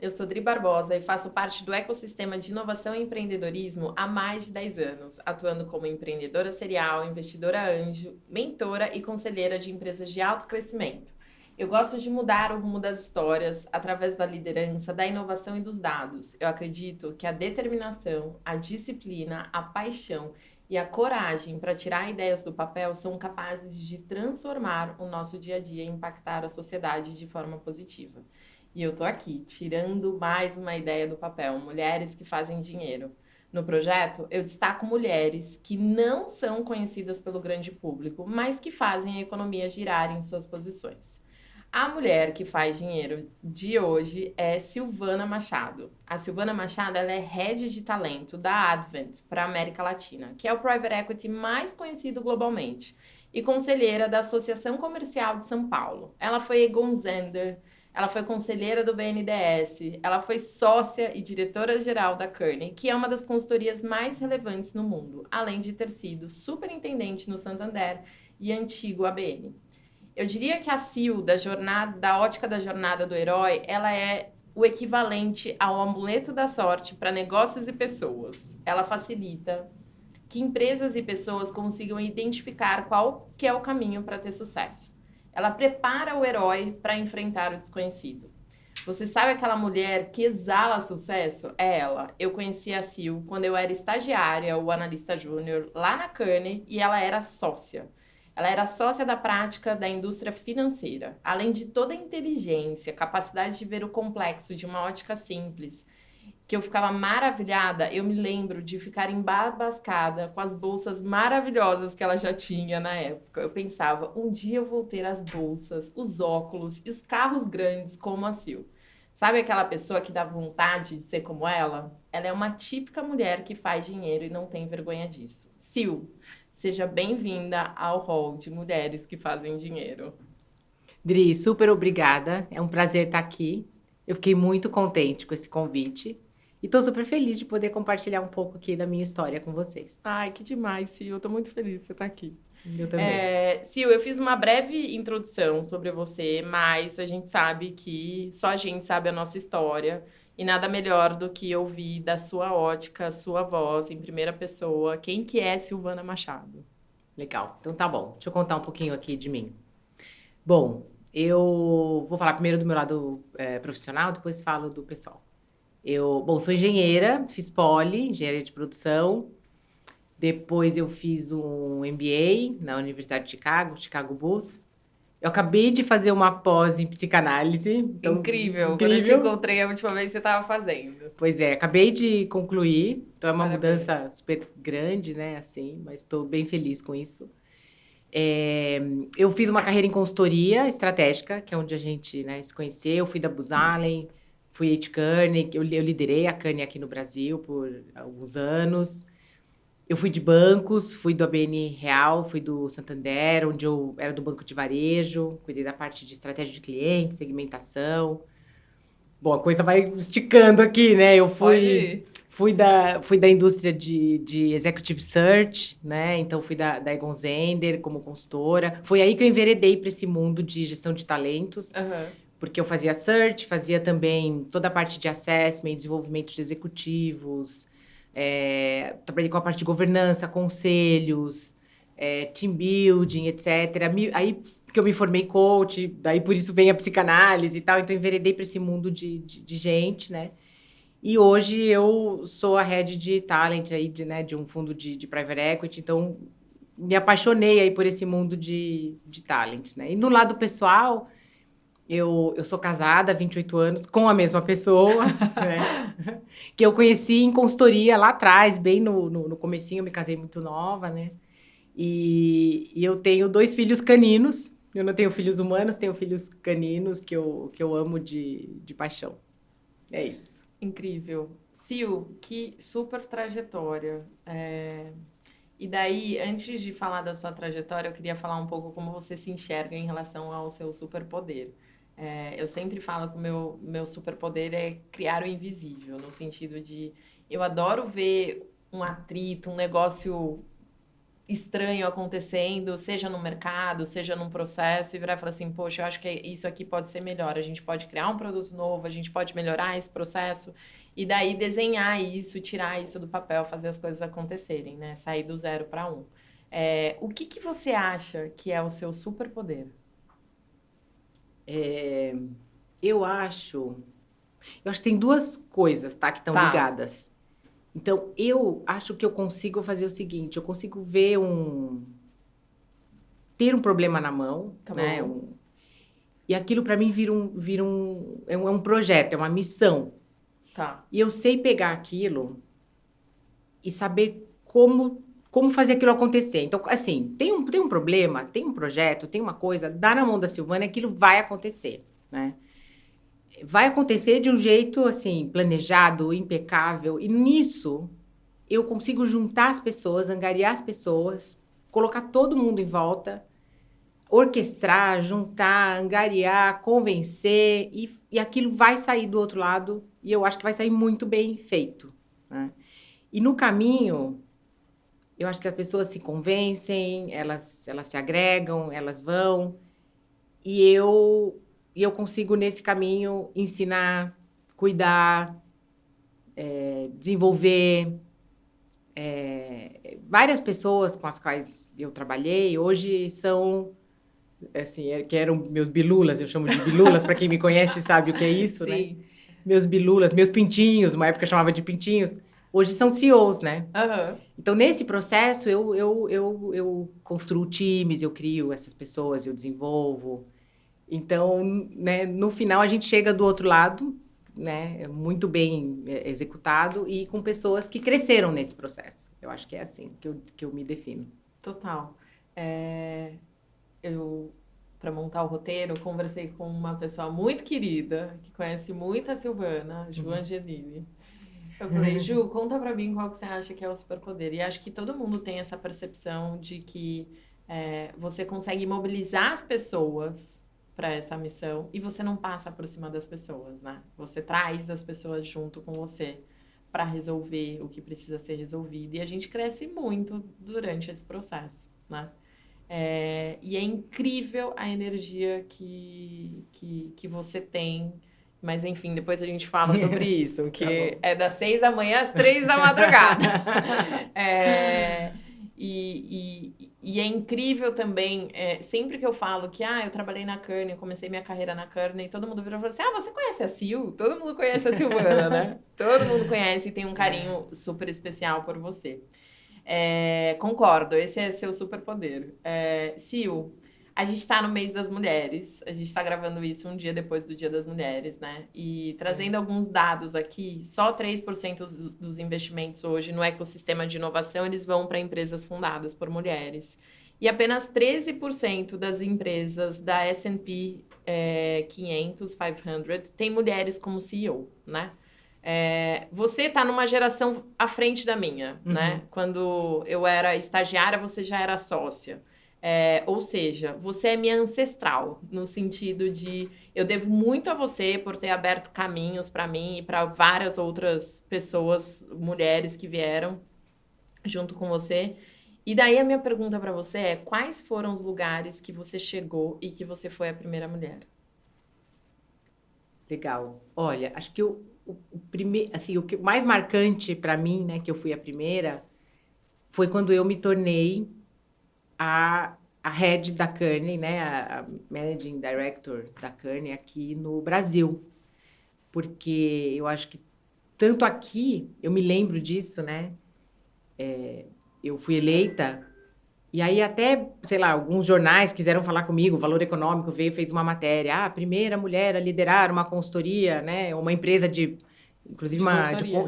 eu sou Dri Barbosa e faço parte do ecossistema de inovação e empreendedorismo há mais de 10 anos, atuando como empreendedora serial, investidora anjo, mentora e conselheira de empresas de alto crescimento. Eu gosto de mudar o rumo das histórias através da liderança, da inovação e dos dados. Eu acredito que a determinação, a disciplina, a paixão e a coragem para tirar ideias do papel são capazes de transformar o nosso dia a dia e impactar a sociedade de forma positiva. E eu tô aqui, tirando mais uma ideia do papel, mulheres que fazem dinheiro. No projeto, eu destaco mulheres que não são conhecidas pelo grande público, mas que fazem a economia girar em suas posições. A mulher que faz dinheiro de hoje é Silvana Machado. A Silvana Machado, ela é Head de Talento da Advent para a América Latina, que é o private equity mais conhecido globalmente, e conselheira da Associação Comercial de São Paulo. Ela foi Egon Zehnder, ela foi conselheira do BNDES, ela foi sócia e diretora-geral da Kearney, que é uma das consultorias mais relevantes no mundo, além de ter sido superintendente no Santander e antigo ABN. Eu diria que a Sil, da ótica da jornada do herói, ela é o equivalente ao amuleto da sorte para negócios e pessoas. Ela facilita que empresas e pessoas consigam identificar qual que é o caminho para ter sucesso. Ela prepara o herói para enfrentar o desconhecido. Você sabe aquela mulher que exala sucesso? É ela. Eu conheci a Sil quando eu era estagiária ou analista júnior lá na Kearney e ela era sócia. Ela era sócia da prática da indústria financeira. Além de toda a inteligência, capacidade de ver o complexo de uma ótica simples, que eu ficava maravilhada, eu me lembro de ficar embabascada com as bolsas maravilhosas que ela já tinha na época. Eu pensava, um dia eu vou ter as bolsas, os óculos e os carros grandes como a Sil. Sabe aquela pessoa que dá vontade de ser como ela? Ela é uma típica mulher que faz dinheiro e não tem vergonha disso. Sil, seja bem-vinda ao hall de mulheres que fazem dinheiro. Dri, super obrigada. É um prazer estar aqui. Eu fiquei muito contente com esse convite e estou super feliz de poder compartilhar um pouco aqui da minha história com vocês. Ai, que demais, Sil. Eu tô muito feliz de você estar aqui. Eu também. Sil, eu fiz uma breve introdução sobre você, mas a gente sabe que só a gente sabe a nossa história e nada melhor do que ouvir da sua ótica, sua voz, em primeira pessoa, quem que é Silvana Machado. Legal. Então tá bom. Deixa eu contar um pouquinho aqui de mim. Bom, eu vou falar primeiro do meu lado profissional, depois falo do pessoal. Bom, sou engenheira, fiz poli, engenharia de produção. Depois eu fiz um MBA na Universidade de Chicago, Chicago Booth. Eu acabei de fazer uma pós em psicanálise. Então, Incrível. Quando eu te incrível. encontrei a última vez, você estava fazendo. Pois é, acabei de concluir. Então é uma Parabéns. mudança super grande, né? Assim, mas estou bem feliz com isso. Eu fiz uma carreira em consultoria estratégica, que é onde a gente, né, se conheceu. Eu fui da Booz Allen, fui de Kearney, eu liderei a Kearney aqui no Brasil por alguns anos. Eu fui de bancos, fui do ABN Real, fui do Santander, onde eu era do banco de varejo, cuidei da parte de estratégia de cliente, segmentação. Bom, a coisa vai esticando aqui, né? Eu Pode fui, ir. fui da indústria de executive search, né? Então, fui da Egon Zehnder como consultora. Foi aí que eu enveredei para esse mundo de gestão de talentos, Aham. porque eu fazia search, fazia também toda a parte de assessment, desenvolvimento de executivos, trabalhei com a parte de governança, conselhos, team building, etc. Aí que eu me formei coach, daí por isso vem a psicanálise e tal, então enveredei para esse mundo de gente, né? E hoje eu sou a head de talent aí, né, de um fundo de private equity, então me apaixonei aí por esse mundo de talent, né? E no lado pessoal, eu sou casada há 28 anos com a mesma pessoa, né? Que eu conheci em consultoria lá atrás, bem no comecinho, eu me casei muito nova, né? E eu tenho 2 filhos caninos. Eu não tenho filhos humanos, tenho filhos caninos que eu amo de paixão. É isso. Incrível. Sil, que super trajetória. E daí, antes de falar da sua trajetória, eu queria falar um pouco como você se enxerga em relação ao seu superpoder. Eu sempre falo que o meu superpoder é criar o invisível, no sentido de eu adoro ver um atrito, um negócio estranho acontecendo, seja no mercado, seja num processo, e virar e falar assim, poxa, eu acho que isso aqui pode ser melhor, a gente pode criar um produto novo, a gente pode melhorar esse processo, e daí desenhar isso, tirar isso do papel, fazer as coisas acontecerem, né? Sair do 0 para 1. O que você acha que é o seu superpoder? Eu acho que tem duas coisas, tá, que estão ligadas. Então, eu acho que eu consigo fazer o seguinte, eu consigo ter um problema na mão, né? E aquilo para mim é um projeto, é uma missão. Tá. E eu sei pegar aquilo e saber como fazer aquilo acontecer. Então, assim, tem um problema, tem um projeto, tem uma coisa, dá na mão da Silvana, aquilo vai acontecer, né? Vai acontecer de um jeito, assim, planejado, impecável. E nisso, eu consigo juntar as pessoas, angariar as pessoas, colocar todo mundo em volta, orquestrar, juntar, angariar, convencer. E aquilo vai sair do outro lado. E eu acho que vai sair muito bem feito, né? E no caminho, eu acho que as pessoas se convencem, elas se agregam, elas vão. E eu consigo, nesse caminho, ensinar, cuidar, desenvolver. Várias pessoas com as quais eu trabalhei, hoje são, assim, que eram meus bilulas, eu chamo de bilulas, para quem me conhece sabe o que é isso, Sim. né? Meus bilulas, meus pintinhos, uma época eu chamava de pintinhos, hoje são CEOs, né? Uhum. Então, nesse processo, eu construo times, eu crio essas pessoas, eu desenvolvo. Então, né, no final, a gente chega do outro lado, né, muito bem executado e com pessoas que cresceram nesse processo. Eu acho que é assim que eu me defino. Total. Eu, para montar o roteiro, conversei com uma pessoa muito querida, que conhece muito a Silvana, Ju Angelini. Eu falei, Ju, conta pra mim qual que você acha que é o superpoder. E acho que todo mundo tem essa percepção de que você consegue mobilizar as pessoas para essa missão e você não passa por cima das pessoas, né? Você traz as pessoas junto com você para resolver o que precisa ser resolvido. E a gente cresce muito durante esse processo, né? E é incrível a energia que você tem. Mas, enfim, depois a gente fala sobre isso, que é das 6 da manhã às 3 da madrugada. E é incrível também, sempre que eu falo que eu trabalhei na Kearney, eu comecei minha carreira na Kearney, todo mundo vira e fala assim, você conhece a Sil? Todo mundo conhece a Silvana, né? Todo mundo conhece e tem um carinho super especial por você. Concordo, esse é seu superpoder. Sil, a gente está no mês das mulheres, a gente está gravando isso um dia depois do Dia das Mulheres, né? E trazendo alguns dados aqui, só 3% dos investimentos hoje no ecossistema de inovação, eles vão para empresas fundadas por mulheres. E apenas 13% das empresas da S&P 500 tem mulheres como CEO, né? Você está numa geração à frente da minha, né? Quando eu era estagiária, você já era sócia. Ou seja, você é minha ancestral, no sentido de eu devo muito a você por ter aberto caminhos para mim e para várias outras pessoas, mulheres que vieram junto com você. E daí a minha pergunta para você é: quais foram os lugares que você chegou e que você foi a primeira mulher? Legal. Olha, acho que o primeiro, assim, o que mais marcante para mim, né, que eu fui a primeira, foi quando eu me tornei a head da Kearney, né, a Managing Director da Kearney aqui no Brasil. Porque eu acho que tanto aqui, eu me lembro disso, né, eu fui eleita, e aí até, sei lá, alguns jornais quiseram falar comigo, o Valor Econômico veio e fez uma matéria, a primeira mulher a liderar uma consultoria, né, uma empresa inclusive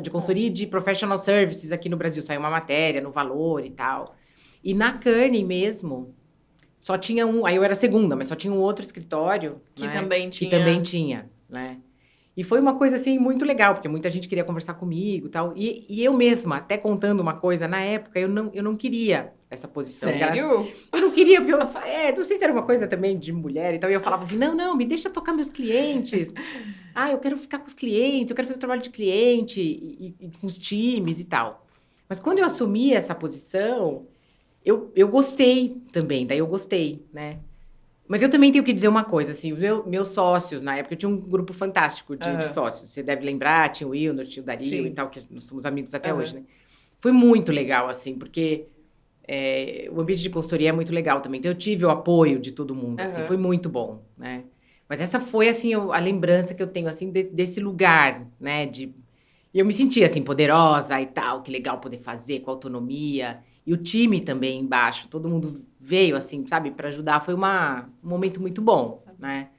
de consultoria de professional services aqui no Brasil, saiu uma matéria no Valor e tal. E na Kearney mesmo, só tinha aí eu era a segunda, mas só tinha um outro escritório, que né, também tinha, né? E foi uma coisa, assim, muito legal, porque muita gente queria conversar comigo e tal. E eu mesma, até contando uma coisa, na época, eu não queria essa posição. Sério? Eu não queria, porque não sei se era uma coisa também de mulher e tal. E eu falava assim, não, me deixa tocar meus clientes. Eu quero ficar com os clientes, eu quero fazer o trabalho de cliente e com os times e tal. Mas quando eu assumi essa posição, eu gostei também, daí eu gostei, né? Mas eu também tenho que dizer uma coisa, assim, meus sócios, na época, eu tinha um grupo fantástico de Aham. sócios. Você deve lembrar, tinha o Wilner, tinha o Dario e Sim. tal, que nós somos amigos até hoje, Aham. né? Foi muito legal, assim, porque o ambiente de consultoria é muito legal também. Então, eu tive o apoio de todo mundo, assim, foi Aham. muito bom, né? Mas essa foi, assim, a lembrança que eu tenho, assim, desse lugar, né? E eu me sentia, assim, poderosa e tal, que legal poder fazer, com autonomia. E o time também embaixo, todo mundo veio, assim, sabe, para ajudar. Foi um momento muito bom, né?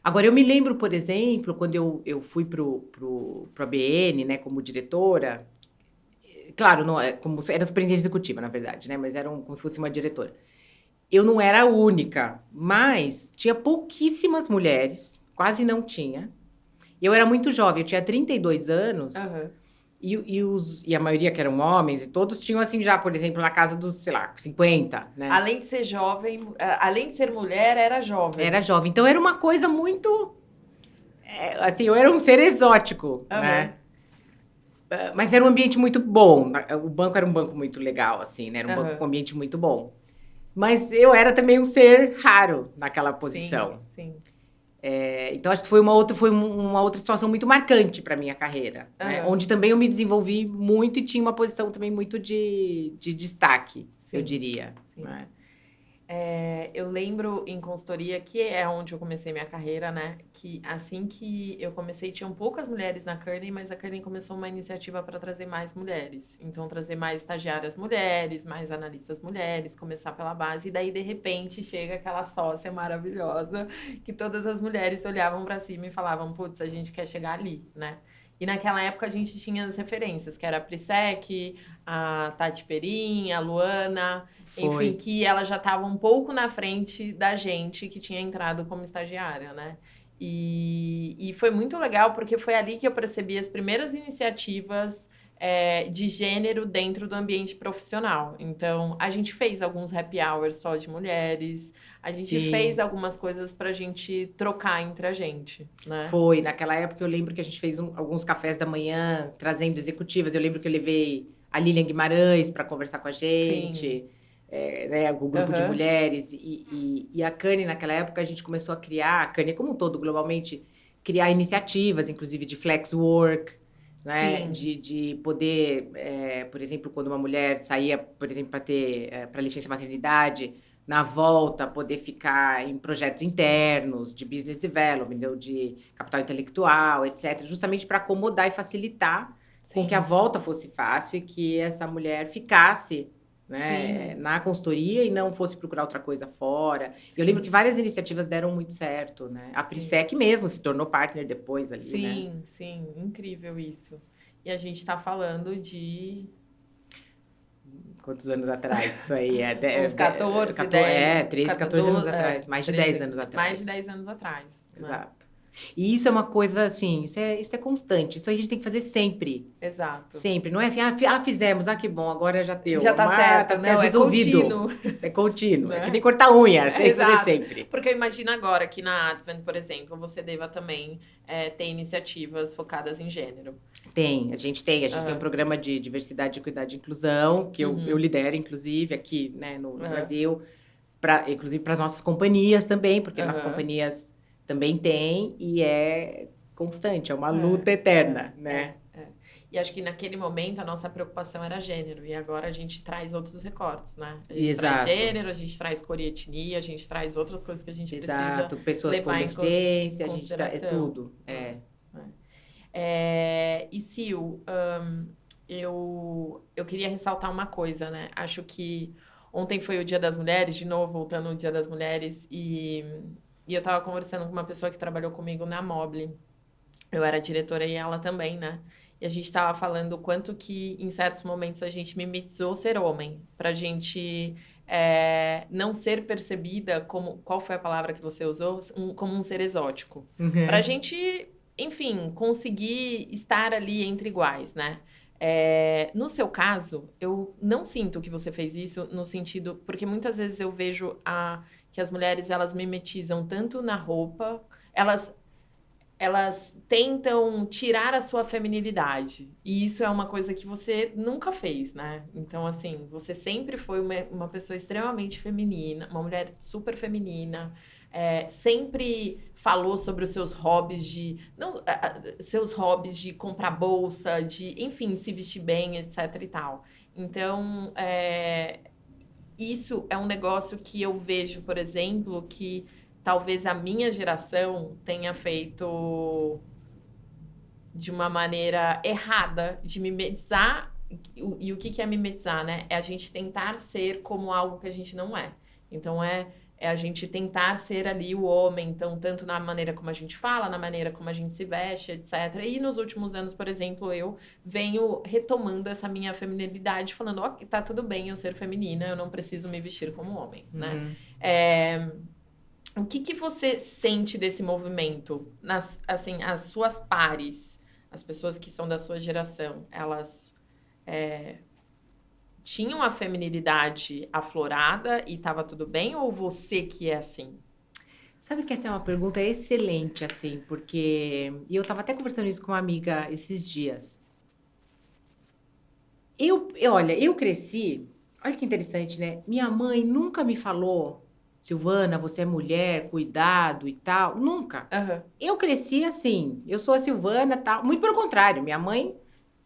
Agora, eu me lembro, por exemplo, quando eu fui pro ABN, né, como diretora, claro, não, era superintendente executiva, na verdade, né, mas como se fosse uma diretora. Eu não era a única, mas tinha pouquíssimas mulheres, quase não tinha. Eu era muito jovem, eu tinha 32 anos, Aham. e a maioria que eram homens, e todos tinham, assim, já, por exemplo, na casa dos, sei lá, 50, né? Além de ser jovem, além de ser mulher, era jovem. Era jovem. Então, era uma coisa muito... assim, eu era um ser exótico, Aham. né? Mas era um ambiente muito bom. O banco era um banco muito legal, assim, né? Era um banco com Aham. um ambiente muito bom. Mas eu era também um ser raro naquela Sim, posição. sim. Então, acho que foi uma outra situação muito marcante para minha carreira, né? Aham. Onde também eu me desenvolvi muito e tinha uma posição também muito de destaque, eu Sim, diria, sim. né? Eu lembro em consultoria, que é onde eu comecei minha carreira, né? Que assim que eu comecei, tinham poucas mulheres na Kearney, mas a Kearney começou uma iniciativa para trazer mais mulheres. Então, trazer mais estagiárias mulheres, mais analistas mulheres, começar pela base. E daí, de repente, chega aquela sócia maravilhosa que todas as mulheres olhavam para cima e falavam: putz, a gente quer chegar ali, né? E naquela época a gente tinha as referências, que era a Prisec, a Tati Perim, a Luana, enfim, Foi. que ela já estava um pouco na frente da gente que tinha entrado como estagiária, né? E foi muito legal, porque foi ali que eu percebi as primeiras iniciativas de gênero dentro do ambiente profissional. Então, a gente fez alguns happy hours só de mulheres, a gente fez Sim. algumas coisas para a gente trocar entre a gente, né? Foi. Naquela época eu lembro que a gente fez alguns cafés da manhã, trazendo executivas. Eu lembro que eu levei a Lilian Guimarães para conversar com a Sim. gente, né, o grupo de Aham. mulheres. E a Cane, naquela época, a gente começou a criar, a Cane como um todo, globalmente, criar iniciativas, inclusive de flex work, né, Sim. de poder, por exemplo, quando uma mulher saía, por exemplo, para licença maternidade, na volta, poder ficar em projetos internos, de business development, ou de capital intelectual, etc., justamente para acomodar e facilitar com que a Sim. volta fosse fácil e que essa mulher ficasse, né, Sim. na consultoria e não fosse procurar outra coisa fora. Eu lembro que Sim. várias iniciativas deram muito certo, né? A Sim. Prisec mesmo se tornou partner depois ali, né? Sim, sim, incrível isso. E a gente está falando de Quantos anos atrás? Isso aí uns 14, 10, 13, 14 anos 12, atrás, mais de 10 13, anos mais de atrás. 10 anos atrás, né? Exato. E isso é uma coisa, assim, isso é constante. Isso a gente tem que fazer sempre. Exato. Sempre. Não é assim, fizemos, que bom, agora já deu. Já tá Tá certo, certo, não, é resolvido. contínuo, É contínuo. É que nem né? cortar unha, tem que fazer Exato. sempre. Porque eu imagino agora que na Advent, por exemplo, você deva também ter iniciativas focadas em gênero. A gente tem um Aham. programa de diversidade, equidade e inclusão, que eu Uhum. lidero, inclusive, aqui, né, no Aham. Brasil, inclusive para nossas companhias também, porque nas Aham. companhias também tem, e é constante, é uma É, luta é, eterna, é, né? é. E acho que naquele momento a nossa preocupação era gênero, e agora a gente traz outros recortes, né? A gente traz Exato. gênero, a gente traz cor e etnia, a gente traz outras coisas que a gente precisa Exato, pessoas com levar em deficiência, é consideração. tudo. E Sil, eu queria ressaltar uma coisa, né? Acho que ontem foi o Dia das Mulheres, de novo, voltando ao Dia das Mulheres, e eu estava conversando com uma pessoa que trabalhou comigo na Mobile. Eu era diretora e ela também, né? E a gente estava falando o quanto que, em certos momentos, a gente mimetizou ser homem, pra gente não ser percebida como... Qual foi a palavra que você usou? Como um ser exótico. Pra Uhum. gente, enfim, conseguir estar ali entre iguais, né? No seu caso, eu não sinto que você fez isso no sentido... Porque muitas vezes eu vejo que as mulheres, elas mimetizam tanto na roupa... Elas elas tentam tirar a sua feminilidade. E isso é uma coisa que você nunca fez, né? Então, assim, você sempre foi uma pessoa extremamente feminina, uma mulher super feminina, sempre falou sobre os seus hobbies de... Não, seus hobbies de comprar bolsa, de, enfim, se vestir bem, etc e tal. Então, isso é um negócio que eu vejo, por exemplo, que talvez a minha geração tenha feito de uma maneira errada, de mimetizar. E o que é mimetizar, né? É a gente tentar ser como algo que a gente não é. Então, é a gente tentar ser ali o homem, então, tanto na maneira como a gente fala, na maneira como a gente se veste, etc. E nos últimos anos, por exemplo, eu venho retomando essa minha feminilidade, falando, ó, tá tudo bem eu ser feminina, eu não preciso me vestir como homem, né? O que você sente desse movimento? Assim, as suas pares, as pessoas que são da sua geração, elas tinham a feminilidade aflorada e estava tudo bem? Ou você que é assim? Sabe que essa é uma pergunta excelente, assim, porque... E eu estava até conversando isso com uma amiga esses dias. Olha, eu cresci... Olha que interessante, né? Minha mãe nunca me falou... Silvana, você é mulher, cuidado e tal. Nunca. Uhum. Eu cresci assim. Eu sou a Silvana, tal. Muito pelo contrário. Minha mãe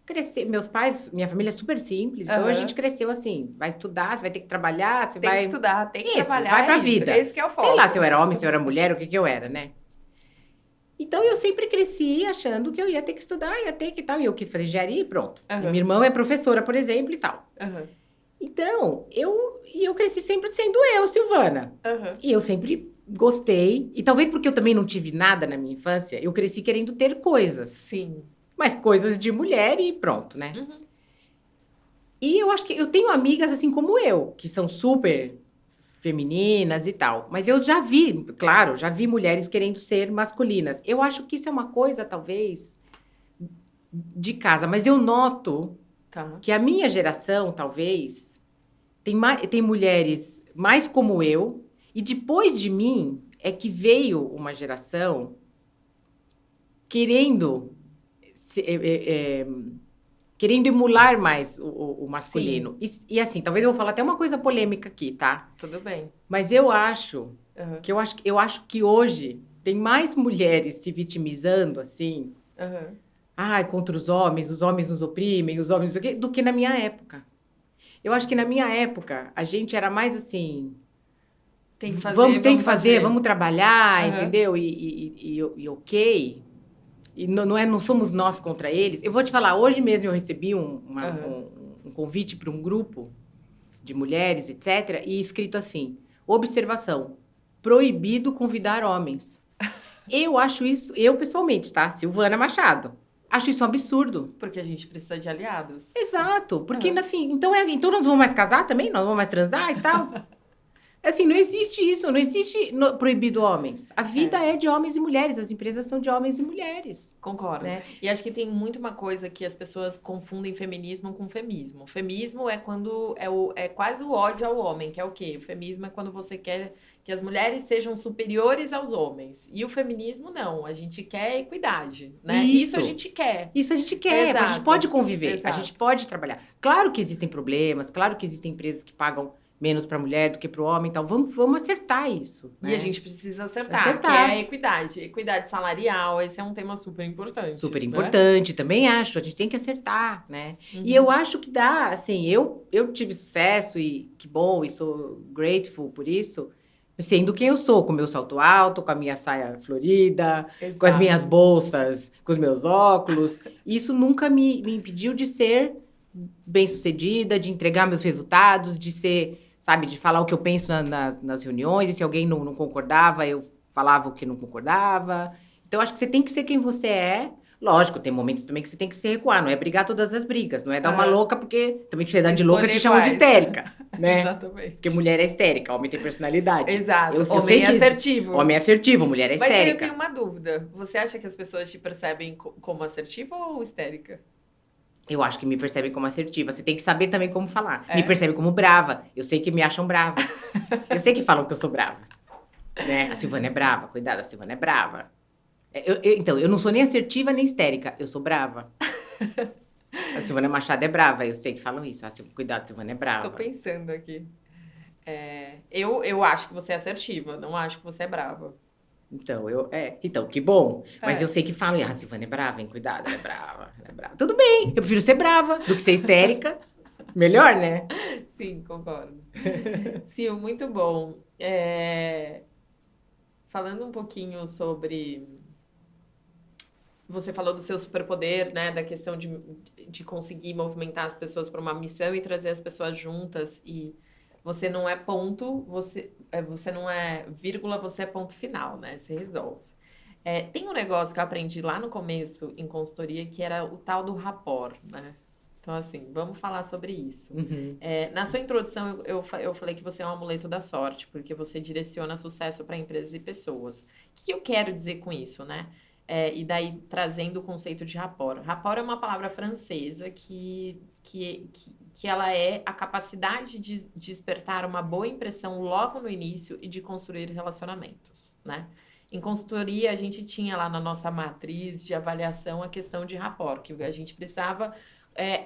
cresceu. Meus pais, minha família é super simples. Então a gente cresceu assim. Vai estudar, vai ter que trabalhar. Você tem vai... que estudar, tem que isso, trabalhar. Vai pra vida. Esse que é o foco. Sei lá se eu era homem, se eu era mulher, o que eu era, né? Então eu sempre cresci achando que eu ia ter que estudar, ia ter que tal. E eu quis fazer engenharia e pronto. Uhum. E minha irmã é professora, por exemplo, e tal. Uhum. Então, eu cresci sempre sendo eu, Silvana. Uhum. E eu sempre gostei. E talvez porque eu também não tive nada na minha infância, eu cresci querendo ter coisas. Sim. Mas coisas de mulher e pronto, né? Uhum. E eu acho que eu tenho amigas assim como eu, que são super femininas e tal. Mas eu já vi, claro, já vi mulheres querendo ser masculinas. Eu acho que isso é uma coisa, talvez, de casa. Mas eu noto... Tá. que a minha geração, talvez, tem mulheres mais como eu, e depois de mim é que veio uma geração querendo emular mais o masculino. E assim, talvez eu vou falar até uma coisa polêmica aqui, tá? Tudo bem. Mas eu acho que hoje tem mais mulheres se vitimizando, assim... contra os homens nos oprimem, os homens não sei o quê, do que na minha época. Eu acho que na minha época, a gente era mais assim... Tem que fazer, vamos trabalhar, entendeu? E ok. E não somos nós contra eles. Eu vou te falar, hoje mesmo eu recebi um convite para um grupo de mulheres, etc., e escrito assim, observação, proibido convidar homens. Eu acho isso, eu pessoalmente, tá? Silvana Machado. Acho isso um absurdo. Porque a gente precisa de aliados. Exato. Porque, assim, então nós não vamos mais casar também? Nós vamos mais transar e tal? Assim, não existe isso. Não existe proibido homens. A vida é de homens e mulheres. As empresas são de homens e mulheres. Concordo. Né? E acho que tem muito uma coisa que as pessoas confundem feminismo com feminismo. Feminismo é quando é quase o ódio ao homem, que é o quê? O feminismo é quando você quer que as mulheres sejam superiores aos homens. E o feminismo, não. A gente quer equidade, né? Isso a gente quer. Isso a gente quer. Exato. A gente pode conviver. Exato. A gente pode trabalhar. Claro que existem problemas. Claro que existem empresas que pagam menos para a mulher do que para o homem. Então, vamos acertar isso. Né? E a gente precisa acertar. Que é a equidade. Equidade salarial. Esse é um tema super importante. Super importante. Né? Também acho. A gente tem que acertar, né? E eu acho que dá. Assim, eu tive sucesso e que bom. E sou grateful por isso. Sendo quem eu sou, com meu salto alto, com a minha saia florida, Exato. Com as minhas bolsas, com os meus óculos. Isso nunca me impediu de ser bem-sucedida, de entregar meus resultados, de ser, sabe, de falar o que eu penso nas reuniões. E se alguém não concordava, eu falava o que não concordava. Então, acho que você tem que ser quem você é. Lógico, tem momentos também que você tem que se recuar, não é brigar todas as brigas, não é dar uma louca, porque também se você dá de louca, te chamam de histérica, né? Exatamente. Porque mulher é histérica, homem tem personalidade. Exato, homem é assertivo. Homem é assertivo, mulher é histérica. Mas eu tenho uma dúvida, você acha que as pessoas te percebem como assertiva ou histérica? Eu acho que me percebem como assertiva, você tem que saber também como falar. Me percebem como brava, eu sei que me acham brava. Eu sei que falam que eu sou brava, né? A Silvana é brava, cuidado, a Silvana é brava. Então, eu não sou nem assertiva nem histérica, eu sou brava. A Silvana Machado é brava, eu sei que falam isso. Cuidado, Silvana é brava. Tô pensando aqui. Eu acho que você é assertiva, não acho que você é brava. Então, que bom. Mas eu sei que falam, a Silvana é brava, hein? Cuidado, ela é brava, ela é brava. Tudo bem, eu prefiro ser brava do que ser histérica. Melhor, né? Sim, concordo. Sil, muito bom. Falando um pouquinho sobre... Você falou do seu superpoder, né? Da questão de conseguir movimentar as pessoas para uma missão e trazer as pessoas juntas. E você não é ponto, você não é vírgula, você é ponto final, né? Você resolve. Tem um negócio que eu aprendi lá no começo, em consultoria, que era o tal do rapport, né? Então, assim, vamos falar sobre isso. Uhum. Na sua introdução, eu falei que você é um amuleto da sorte, porque você direciona sucesso para empresas e pessoas. O que eu quero dizer com isso, né? E daí, trazendo o conceito de rapport. Rapport é uma palavra francesa que ela é a capacidade de despertar uma boa impressão logo no início e de construir relacionamentos, né? Em consultoria, a gente tinha lá na nossa matriz de avaliação a questão de rapport, que a gente precisava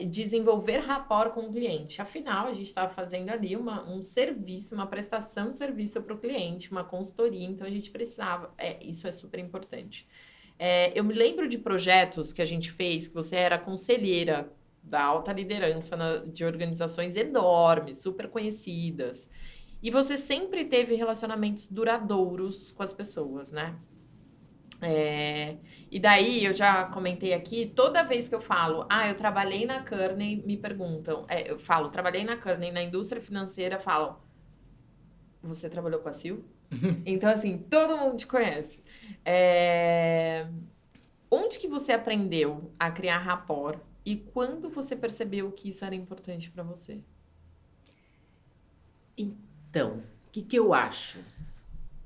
desenvolver rapport com o cliente. Afinal, a gente estava fazendo ali um serviço, uma prestação de serviço para o cliente, uma consultoria, então a gente precisava. Isso é super importante. Eu me lembro de projetos que a gente fez, que você era conselheira da alta liderança de organizações enormes, super conhecidas. E você sempre teve relacionamentos duradouros com as pessoas, né? E daí, eu já comentei aqui, toda vez que eu falo, eu trabalhei na Kearney, me perguntam, eu falo, trabalhei na Kearney, na indústria financeira, falam, você trabalhou com a Sil? Então, assim, todo mundo te conhece. Onde que você aprendeu a criar rapport e quando você percebeu que isso era importante para você? Então, o que eu acho?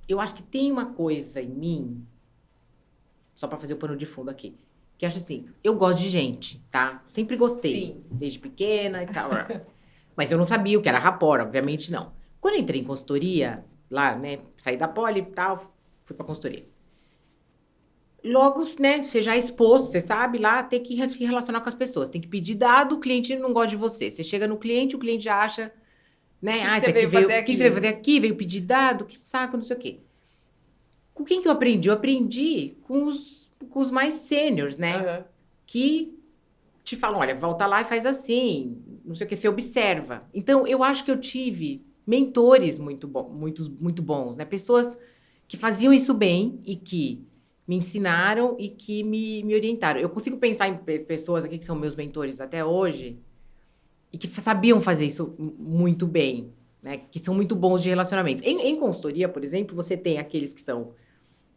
Eu acho que tem uma coisa em mim, só para fazer o pano de fundo aqui, que acho assim, eu gosto de gente, tá? Sempre gostei, Sim. Desde pequena e tal. Mas eu não sabia o que era rapport, obviamente não. Quando eu entrei em consultoria, lá, né, saí da Poli e tal, fui pra consultoria. Logo, né, você já é exposto, você sabe lá, tem que se relacionar com as pessoas, tem que pedir dado, o cliente não gosta de você. Você chega no cliente, o cliente já acha, né, O que você veio fazer aqui? O que você veio fazer aqui? Veio pedir dado, que saco, não sei o quê. Com quem que eu aprendi? Eu aprendi com os mais sêniores, né? Uhum. Que te falam, olha, volta lá e faz assim, não sei o que, você observa. Então, eu acho que eu tive mentores muito bons, né? Pessoas que faziam isso bem e que me ensinaram e que me orientaram. Eu consigo pensar em pessoas aqui que são meus mentores até hoje e que sabiam fazer isso muito bem, né? Que são muito bons de relacionamentos. Em consultoria, por exemplo, você tem aqueles que são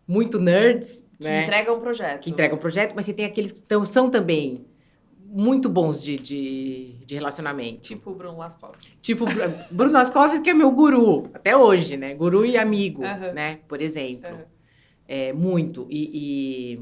muito nerds, Que né? entregam um projeto. Que entregam projeto, mas você tem aqueles que são também muito bons de relacionamento. Tipo o Bruno Lascaux. Tipo Bruno Lascaux, que é meu guru, até hoje, né? Guru e amigo, né? Por exemplo. Muito. E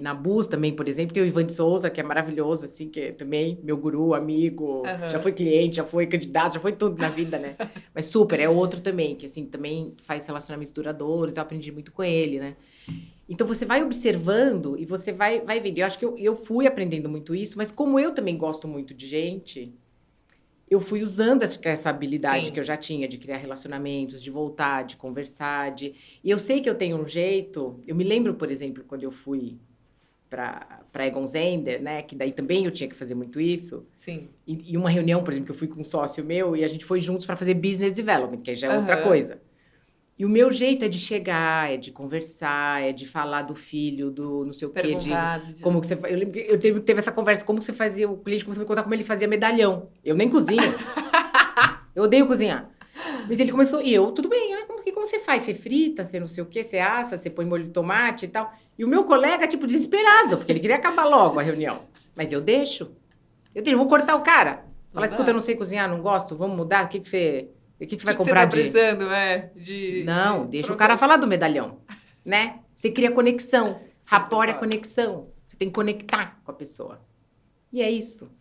na Bus também, por exemplo, tem o Ivan de Souza, que é maravilhoso, assim, que é também meu guru, amigo, já foi cliente, já foi candidato, já foi tudo na vida, né? Mas super, é outro também, que assim, também faz relacionamentos duradouros, então eu aprendi muito com ele, né? Então você vai observando e você vai vendo. Eu acho que eu fui aprendendo muito isso, mas como eu também gosto muito de gente, eu fui usando essa habilidade que eu já tinha de criar relacionamentos, de voltar, de conversar, E eu sei que eu tenho um jeito... Eu me lembro, por exemplo, quando eu fui para Egon Zehnder, né? Que daí também eu tinha que fazer muito isso. Sim. E uma reunião, por exemplo, que eu fui com um sócio meu e a gente foi juntos para fazer business development, que já é outra coisa. E o meu jeito é de chegar, é de conversar, é de falar do filho, do não sei o quê, como que você... Eu lembro que teve essa conversa, como que você fazia, o cliente começou a me contar como ele fazia medalhão. Eu nem cozinho. Eu odeio cozinhar. Mas ele começou, e eu, tudo bem, como você faz? Você frita, você não sei o quê, você assa, você põe molho de tomate e tal. E o meu colega, tipo, desesperado, porque ele queria acabar logo a reunião. Mas eu deixo, vou cortar o cara. Falar, escuta, eu não sei cozinhar, não gosto, vamos mudar, o que você vai comprar você tá precisando, Não, deixa o cara falar do medalhão, né? Você cria conexão. Rapport é conexão. Você tem que conectar com a pessoa. E é isso.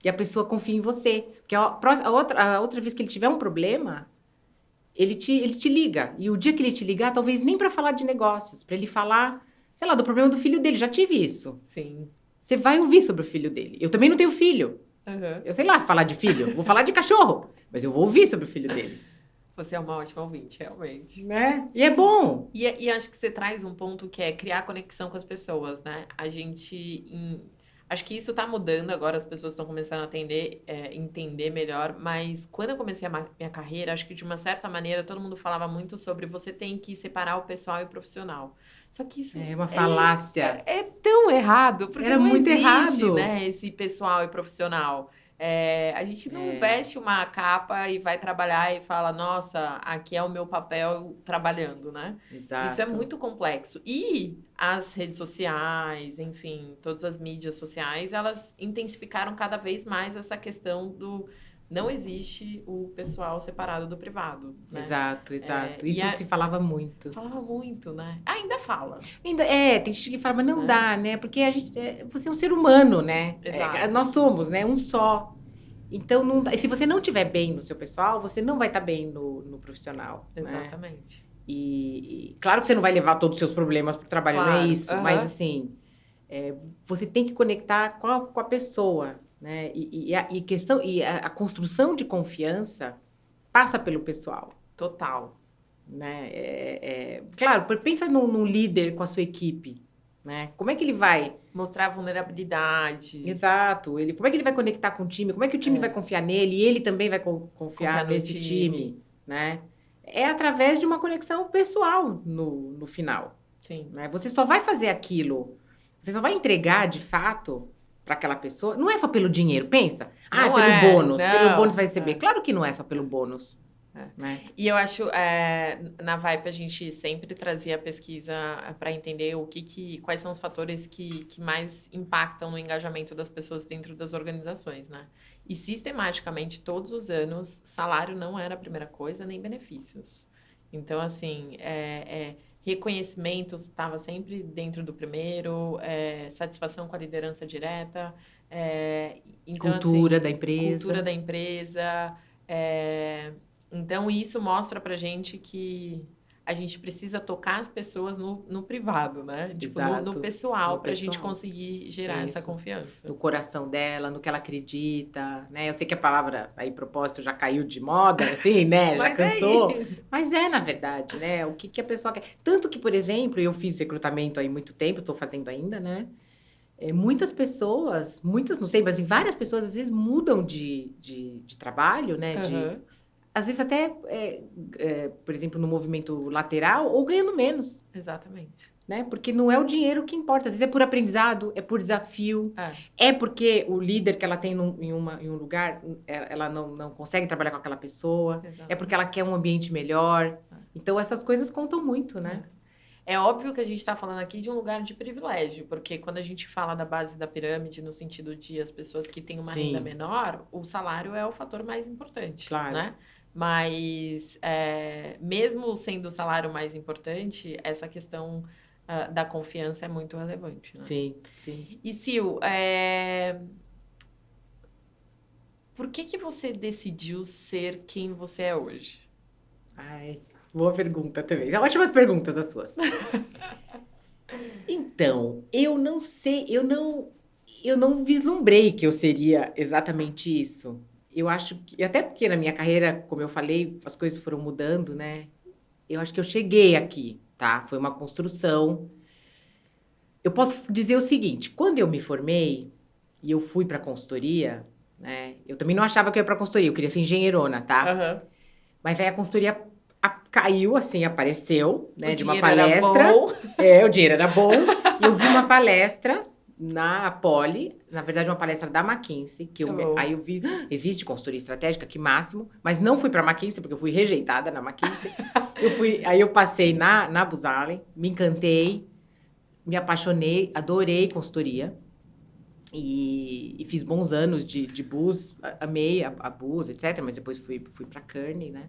E a pessoa confia em você. Porque a outra vez que ele tiver um problema, ele te liga. E o dia que ele te ligar, talvez nem para falar de negócios, para ele falar, sei lá, do problema do filho dele. Já tive isso. Sim. Você vai ouvir sobre o filho dele. Eu também não tenho filho. Uhum. Eu sei lá falar de filho. Vou falar de cachorro. Mas eu vou ouvir sobre o filho dele. Você é uma ótima ouvinte, realmente. Né? E é bom. E acho que você traz um ponto que é criar conexão com as pessoas, né? Acho que isso tá mudando agora, as pessoas estão começando a entender melhor, mas quando eu comecei a minha carreira, acho que de uma certa maneira todo mundo falava muito sobre você tem que separar o pessoal e o profissional. Só que isso É uma falácia. é tão errado, porque Era não muito existe, errado. né, esse pessoal e profissional. A gente não veste uma capa e vai trabalhar e fala, nossa, aqui é o meu papel trabalhando, né? Exato. Isso é muito complexo. E as redes sociais, enfim, todas as mídias sociais, elas intensificaram cada vez mais essa questão do não existe o pessoal separado do privado, né? Exato. Isso se falava muito. Falava muito, né? Ainda fala. Tem gente que fala, mas não dá, né? Porque você é um ser humano, né? Exato. Nós somos, né? Um só. Então, não dá. E se você não estiver bem no seu pessoal, você não vai estar bem no profissional. Exatamente. Né? E claro que você não vai levar todos os seus problemas para o trabalho, não é isso. Mas, assim, você tem que conectar com a pessoa, né? E a construção de confiança passa pelo pessoal. Total. Né? Claro, pensa num líder com a sua equipe. Né? Como é que ele vai... Mostrar vulnerabilidade. Exato. Como é que ele vai conectar com o time? Como é que o time vai confiar nele? E ele também vai confiar nesse time, né? É através de uma conexão pessoal no final. Sim. Né? Você só vai fazer aquilo, você só vai entregar de fato para aquela pessoa. Não é só pelo dinheiro, pensa. Pelo bônus. Pelo bônus vai receber. Claro que não é só pelo bônus. Né? E eu acho, na Vype a gente sempre trazia a pesquisa para entender quais são os fatores que mais impactam no engajamento das pessoas dentro das organizações, né? E sistematicamente, todos os anos, salário não era a primeira coisa, nem benefícios. Então, assim, reconhecimento estava sempre dentro do primeiro, satisfação com a liderança direta, então, cultura assim, da empresa. Cultura da empresa, então, isso mostra pra gente que a gente precisa tocar as pessoas no privado, né? Tipo, no pessoal, pra gente conseguir gerar essa confiança. No coração dela, no que ela acredita, né? Eu sei que a palavra aí, propósito, já caiu de moda, assim, né? Já cansou. Mas na verdade, né? O que a pessoa quer. Tanto que, por exemplo, eu fiz recrutamento aí muito tempo, estou fazendo ainda, né? Muitas pessoas, não sei, mas várias pessoas, às vezes, mudam de trabalho, né? Às vezes até, por exemplo, no movimento lateral, ou ganhando menos. Exatamente. Né? Porque não é o dinheiro que importa. Às vezes é por aprendizado, é por desafio. É porque o líder que ela tem em um lugar, ela não consegue trabalhar com aquela pessoa. Exatamente. É porque ela quer um ambiente melhor. Então, essas coisas contam muito, né? É óbvio que a gente está falando aqui de um lugar de privilégio, porque quando a gente fala da base da pirâmide, no sentido de as pessoas que têm uma renda menor, o salário é o fator mais importante, né? Mas, mesmo sendo o salário mais importante, essa questão da confiança é muito relevante, né? Sim. E, Sil, por que você decidiu ser quem você é hoje? Boa pergunta também. Ótimas perguntas as suas. Então, eu não sei, eu não vislumbrei que eu seria exatamente isso. Eu acho que, até porque na minha carreira, como eu falei, as coisas foram mudando, né? Eu acho que eu cheguei aqui, tá? Foi uma construção. Eu posso dizer o seguinte, quando eu me formei e eu fui para consultoria, né? Eu também não achava que eu ia para consultoria, eu queria ser engenheirona, tá? Mas aí a consultoria caiu, assim, apareceu, né? De uma palestra. O dinheiro era bom. E eu vi uma palestra na Poli, na verdade uma palestra da McKinsey, aí eu vi, existe consultoria estratégica, que máximo, mas não fui para a McKinsey, porque eu fui rejeitada na McKinsey. Aí eu passei na Booz Allen, me encantei, me apaixonei, adorei consultoria. E fiz bons anos de Booz, amei a Booz, etc. Mas depois fui para Kearney, né?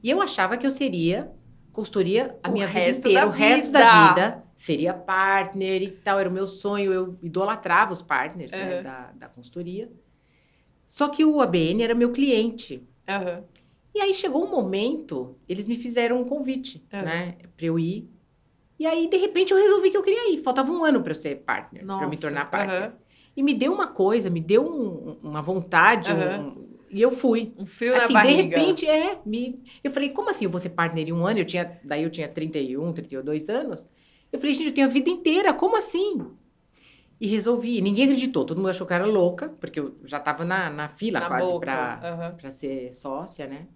E eu achava que eu seria consultoria a minha vida inteira, o resto da vida. Seria partner e tal, era o meu sonho. Eu idolatrava os partners, né, da consultoria. Só que o ABN era meu cliente. E aí chegou um momento, eles me fizeram um convite, né? Pra eu ir. E aí, de repente, eu resolvi que eu queria ir. Faltava um ano pra eu ser partner, pra eu me tornar partner. E me deu uma coisa, me deu uma vontade, e eu fui. Um frio assim, na barriga. De repente, eu falei, como assim eu vou ser partner em um ano? Daí eu tinha 31, 32 anos. Eu falei, gente, eu tenho a vida inteira, como assim? E resolvi. Ninguém acreditou, todo mundo achou que eu era louca, porque eu já estava na fila quase para ser sócia, né?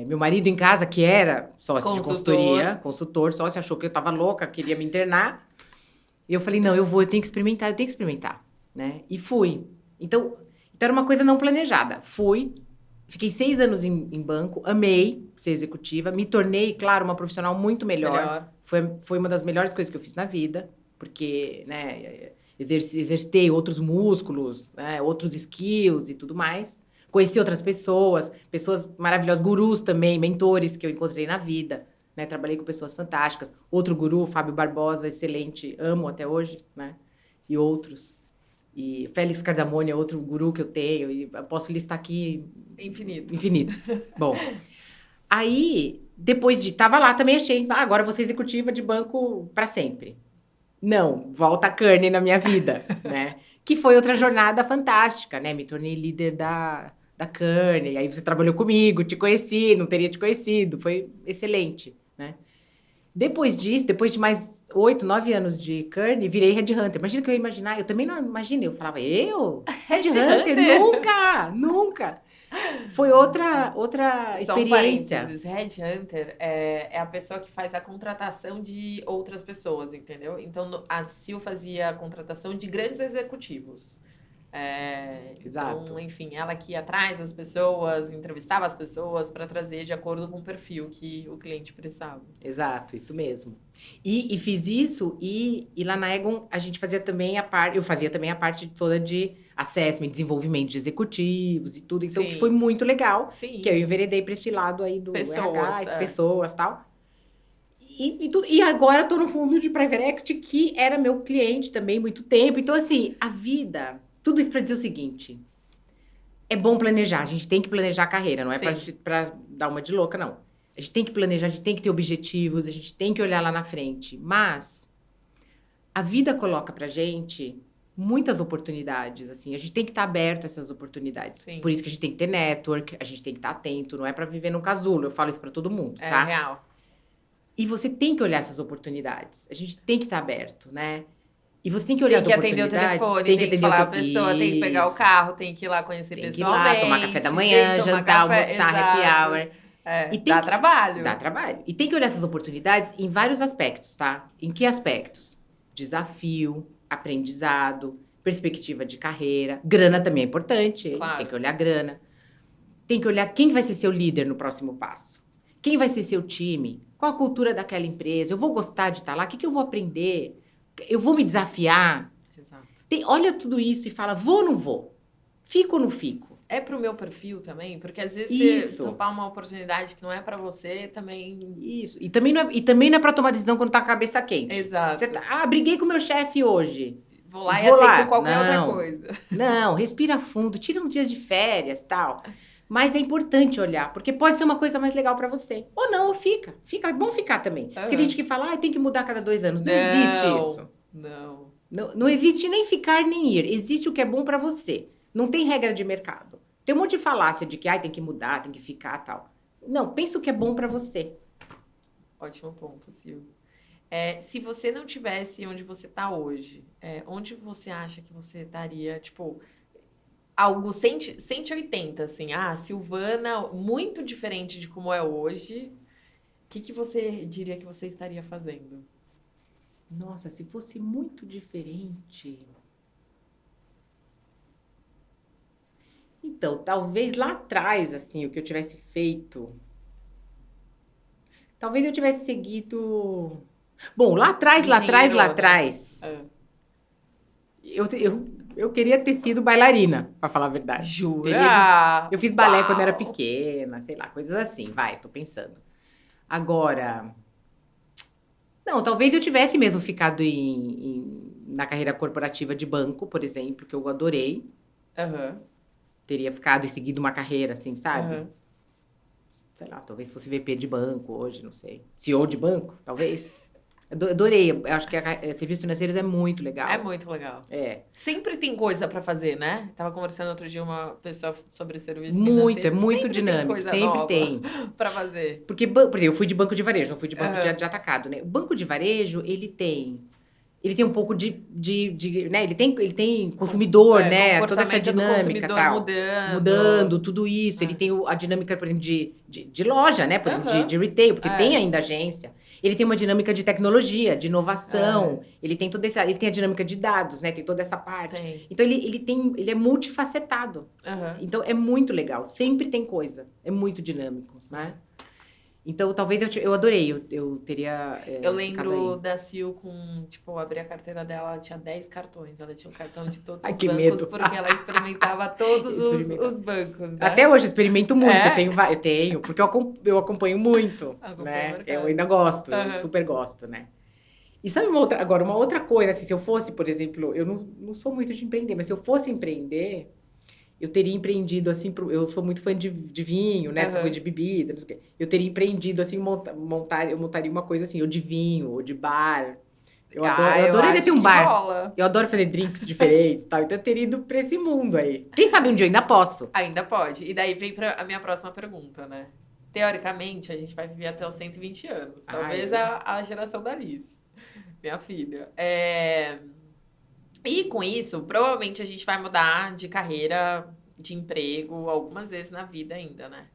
Meu marido em casa, que era sócio de consultoria, consultor, sócio, achou que eu estava louca, queria me internar. E eu falei, não, eu tenho que experimentar, né? E fui. Então era uma coisa não planejada. Fui, fiquei 6 anos em banco, amei ser executiva, me tornei, claro, uma profissional muito melhor. Foi uma das melhores coisas que eu fiz na vida, porque, né, exercitei outros músculos, né, outros skills e tudo mais. Conheci outras pessoas maravilhosas, gurus também, mentores que eu encontrei na vida, né? Trabalhei com pessoas fantásticas. Outro guru, Fábio Barbosa, excelente, amo até hoje, né? E outros. E Félix Cardamone é outro guru que eu tenho, e eu posso listar aqui... Infinitos. Bom, aí, depois tava lá, também achei, agora eu vou ser executiva de banco para sempre. Não, volta a Kearney na minha vida, né? Que foi outra jornada fantástica, né? Me tornei líder da Kearney, aí você trabalhou comigo, te conheci, não teria te conhecido, foi excelente, né? Depois disso, depois de mais 8, 9 anos de Kearney, virei headhunter. Imagina que eu ia imaginar, eu também não imaginei, eu falava, headhunter? Nunca! Foi outra experiência. Só um parênteses, headhunter é a pessoa que faz a contratação de outras pessoas, entendeu? Então, a Sil fazia a contratação de grandes executivos. Exato. Então, enfim, ela que ia atrás das pessoas, entrevistava as pessoas para trazer de acordo com o perfil que o cliente precisava. Exato, isso mesmo. E fiz isso, e lá na Egon a gente fazia também eu fazia também a parte toda de assessment, desenvolvimento de executivos e tudo, então que foi muito legal, que eu enveredei para esse lado aí do RH, pessoas e tal. E agora eu tô no fundo de private equity, que era meu cliente também muito tempo. Então, assim, a vida... Tudo isso para dizer o seguinte, é bom planejar, a gente tem que planejar a carreira, não é para dar uma de louca, não. A gente tem que planejar, a gente tem que ter objetivos, a gente tem que olhar lá na frente. Mas a vida coloca pra gente muitas oportunidades, assim. A gente tem que estar aberto a essas oportunidades. Por isso que a gente tem que ter network, a gente tem que estar atento, não é para viver num casulo. Eu falo isso para todo mundo, tá? É real. E você tem que olhar essas oportunidades. A gente tem que estar aberto, né? E você tem que olhar as oportunidades. Tem que atender o telefone, tem que falar a pessoa, tem que pegar o carro, tem que ir lá conhecer pessoalmente. Tem que ir lá, tomar café da manhã, jantar, almoçar, happy hour. E dá trabalho. Dá trabalho. E tem que olhar essas oportunidades em vários aspectos, tá? Em que aspectos? Desafio, aprendizado, perspectiva de carreira. Grana também é importante, claro. Tem que olhar grana. Tem que olhar quem vai ser seu líder no próximo passo. Quem vai ser seu time? Qual a cultura daquela empresa? Eu vou gostar de estar lá? O que eu vou aprender? Eu vou me desafiar? Exato. Olha tudo isso e fala, vou ou não vou? Fico ou não fico? É pro meu perfil também? Porque às vezes você topar uma oportunidade que não é pra você, também... Isso. E também não é pra tomar decisão quando tá com a cabeça quente. Exato. Você briguei com o meu chefe hoje. Vou lá e aceito qualquer outra coisa. Não, respira fundo, tira uns dias de férias e tal. Mas é importante olhar, porque pode ser uma coisa mais legal pra você. Ou não, ou fica. É bom ficar também. Porque tem gente que fala, tem que mudar a cada 2 anos. Não existe isso. Não existe nem ficar, nem ir. Existe o que é bom pra você. Não tem regra de mercado. Tem um monte de falácia de que tem que mudar, tem que ficar e tal. Não, pensa o que é bom pra você. Ótimo ponto, Sil. Se você não tivesse onde você tá hoje, onde você acha que você estaria, tipo... Algo 180, assim. Silvana, muito diferente de como é hoje. O que você diria que você estaria fazendo? Nossa, se fosse muito diferente... Então, talvez lá atrás, assim, o que eu tivesse feito... Talvez eu tivesse seguido... Bom, lá atrás... Eu queria ter sido bailarina, pra falar a verdade. Jura? Eu fiz balé quando era pequena, sei lá, coisas assim. Tô pensando. Agora... Não, talvez eu tivesse mesmo ficado na carreira corporativa de banco, por exemplo, que eu adorei. Teria ficado e seguido uma carreira, assim, sabe? sei lá, talvez fosse VP de banco hoje, não sei. CEO de banco, talvez. Eu adorei, eu acho que serviços financeiros é muito legal. É muito legal. É. Sempre tem coisa pra fazer, né? Tava conversando outro dia uma pessoa sobre serviços Muito, financeiros. é muito Sempre dinâmico, tem coisa sempre nova tem. pra fazer. Porque, por exemplo, eu fui de banco de varejo, não fui de banco Aham. de atacado, né? O banco de varejo, ele tem um pouco né? Ele tem consumidor, né? Toda essa Comportamento do dinâmica, consumidor tal. Mudando, mudando. tudo isso. Ele É. tem a dinâmica, por exemplo, de loja, né? Por exemplo, Aham. de retail, porque É. tem ainda agência. Ele tem uma dinâmica de tecnologia, de inovação. É. Ele tem ele tem a dinâmica de dados, né? Tem toda essa parte. Tem. Então, ele é multifacetado. Aham. Então, é muito legal. Sempre tem coisa. É muito dinâmico, né? Então, talvez eu adorei. Eu teria Eu ficado lembro aí. da Sil com, tipo, eu abri a carteira dela, ela tinha 10 cartões. Ela tinha um cartão de todos Ai, os que bancos, medo. porque ela experimentava todos Experimentava. os bancos, né? Até hoje eu experimento muito. É? Eu tenho, porque eu acompanho muito, Acompanha o né? mercado. Eu ainda gosto, eu Aham. super gosto, né? E sabe uma outra coisa, assim, se eu fosse, por exemplo, eu não sou muito de empreender, mas se eu fosse empreender, eu teria empreendido, assim, eu sou muito fã de vinho, né? Dessa Aham. coisa de bebida, não sei o quê. Eu teria empreendido, assim, eu montaria uma coisa assim, ou de vinho, ou de bar. Eu Eu adoraria ter acho um que bar. rola. Eu adoro fazer drinks diferentes e tal. Então eu teria ido pra esse mundo aí. Quem sabe um dia eu ainda posso. Ainda pode. E daí vem pra a minha próxima pergunta, né? Teoricamente, a gente vai viver até os 120 anos. Talvez a geração da Liz, minha filha. E com isso, provavelmente a gente vai mudar de carreira, de emprego, algumas vezes na vida ainda, né?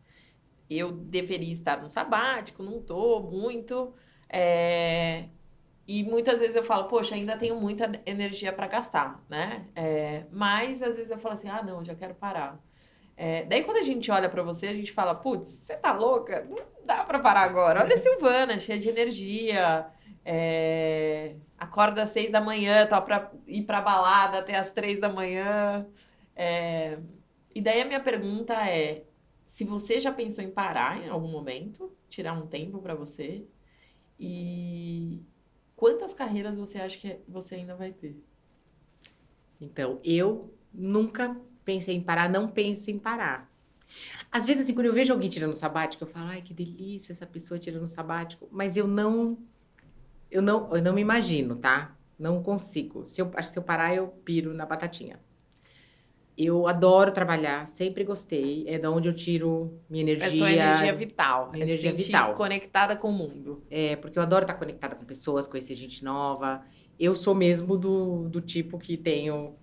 Eu deveria estar no sabático, não tô muito. E muitas vezes eu falo, poxa, ainda tenho muita energia para gastar, né? Mas às vezes eu falo assim, ah, não, já quero parar. Daí quando a gente olha para você, a gente fala, putz, você tá louca? Não dá para parar agora. Olha a Silvana, cheia de energia. Acorda às 6 da manhã, tá para ir pra balada até às 3 da manhã. E daí a minha pergunta é, se você já pensou em parar em algum momento, tirar um tempo para você, e quantas carreiras você acha que você ainda vai ter? Então, eu nunca pensei em parar, não penso em parar. Às vezes, assim, quando eu vejo alguém tirando sabático, eu falo, ai, que delícia essa pessoa tirando sabático. Mas eu não me imagino, tá? Não consigo. Acho que se eu parar, eu piro na batatinha. Eu adoro trabalhar, sempre gostei. É da onde eu tiro minha energia. É sua energia vital. Minha energia sentir vital. Conectada com o mundo. Porque eu adoro estar conectada com pessoas, conhecer gente nova. Eu sou mesmo do tipo que tenho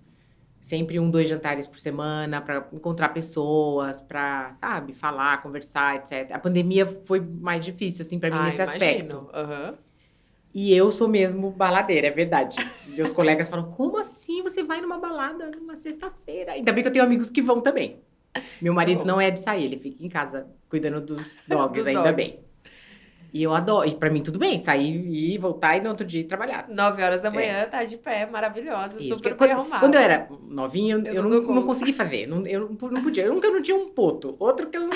sempre 2 jantares por semana para encontrar pessoas, para, sabe, falar, conversar, etc. A pandemia foi mais difícil, assim, para mim, nesse aspecto. Aham. E eu sou mesmo baladeira, é verdade. Meus colegas falam, como assim você vai numa balada numa sexta-feira? Ainda bem que eu tenho amigos que vão também. Meu marido não é de sair, ele fica em casa cuidando dos dogs, ainda bem. E eu adoro, e pra mim tudo bem, sair e voltar e no outro dia ir trabalhar. 9 horas da manhã, tá de pé, maravilhosa, Isso, super porque bem arrumada. quando eu era novinha, eu não não dou conta. consegui fazer, eu não podia. Um que eu não tinha um poto, outro que eu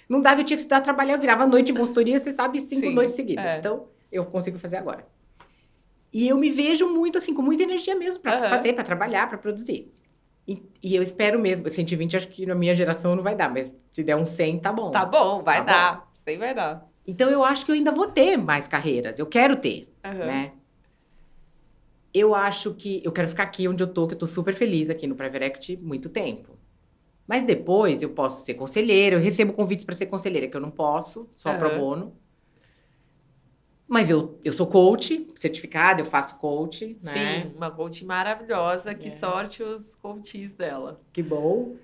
não dava, eu tinha que estudar, trabalhar, eu virava à noite em consultoria, você sabe, 5 Sim, noites seguidas. Então, eu consigo fazer agora. E eu me vejo muito, assim, com muita energia mesmo pra fazer, pra trabalhar, pra produzir. E eu espero mesmo, 120 acho que na minha geração não vai dar, mas se der um 100, tá bom. Tá bom, vai Tá dar. bom. 100 vai dar. Então, eu acho que eu ainda vou ter mais carreiras. Eu quero ter, né? Eu acho que eu quero ficar aqui onde eu tô, que eu tô super feliz aqui no Private Equity muito tempo. Mas depois eu posso ser conselheira, eu recebo convites para ser conselheira, que eu não posso, só pro bono. Mas eu sou coach, certificada, eu faço coach, né? Sim, uma coach maravilhosa, que sorte os coaches dela. Que bom.